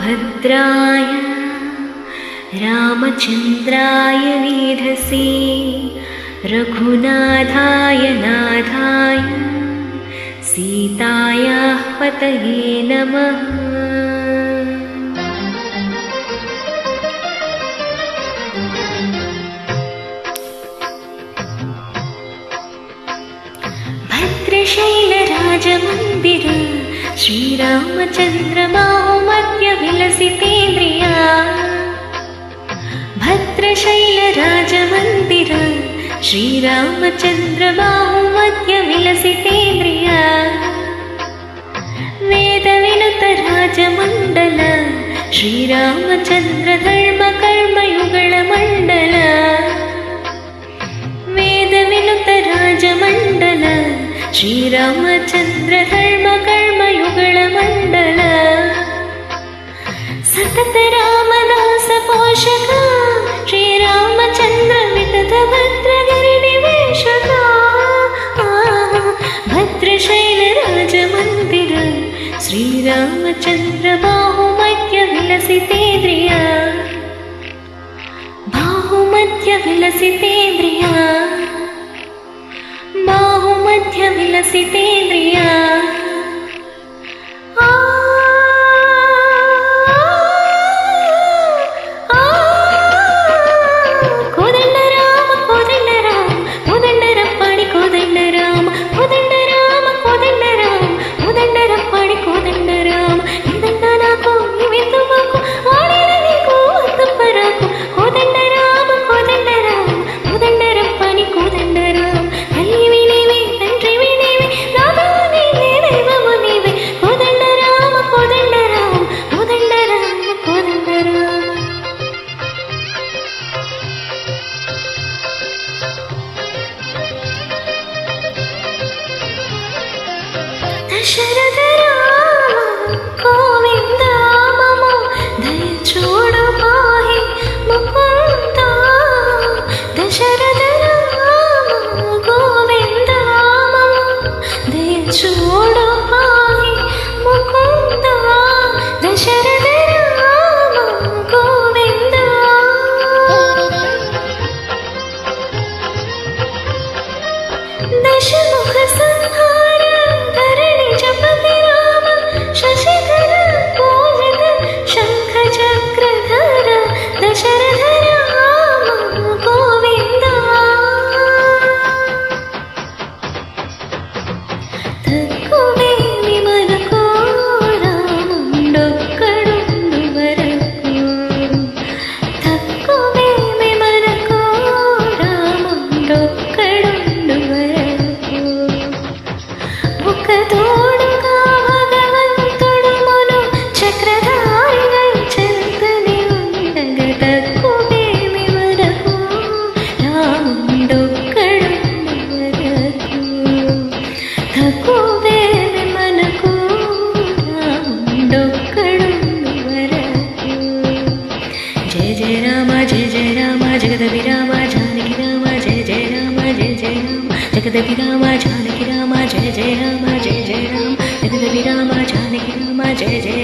भद्राय रामचन्द्राय वेधसे रघुनाथाय नाथाय सीतायाः पतये नमः। भद्रशैलराजमन्दिर श्रीरामचन्द्र बाहुमध्य विलसितेन्द्रिया। भद्रशैलराजमन्दिर श्रीरामचन्द्र बाहुमध्य विलसितेन्द्रिया। वेदविनुत राजमण्डल श्रीरामचन्द्र धर्मकर्मयुगल मण्डल। वेदविनुत राजमण्डल श्रीरामचन्द्र धर्मकर्मयुगल मण्डल। सतत रामदास पोषक श्रीरामचन्द्र वितत भद्रगिरिनिवेशक। भद्रशैलराजमन्दिर श्रीरामचन्द्र बाहुमध्य विलसितेन्द्रिया। बाहुमध्य विलसितेन्द्रिया। बाहुमध्य विलसितेन्द्रिया। दशरथ राम गोविंद मम दय चूडु पाहि मुकुंद। दशरथ राम गोविंद मम दय चूडु पाहि मुकुंद। दशरथ राम गोविंद। दशमुख संहार जपति राम शशिधर पूजित शंख चक्रधर। दशरथ राम गोविंद। तक्कुवे विमलको रामुंडొక్కడుండు వరకు। तक्कुवे विमलको रामुंडొక్కడుండు వరకు। ఒక తోడుగా భగవంతుడు మును చక్రధారిగై చెంతని ఉండగా తక్కువేమి వరకు రాముండొక్కడుండు వరకు। తక్కువేమి మనకు రాముండొక్కడుండు వరకు। జయ జయ రామ జయ జయ రామ జగదపి రామ జానకి రామ జయ జయ రామ జయ జయ రామ జగదపి రామ జానకి రామ जय जय राम जय जय राम जगदपि राम जानकी राम जय जय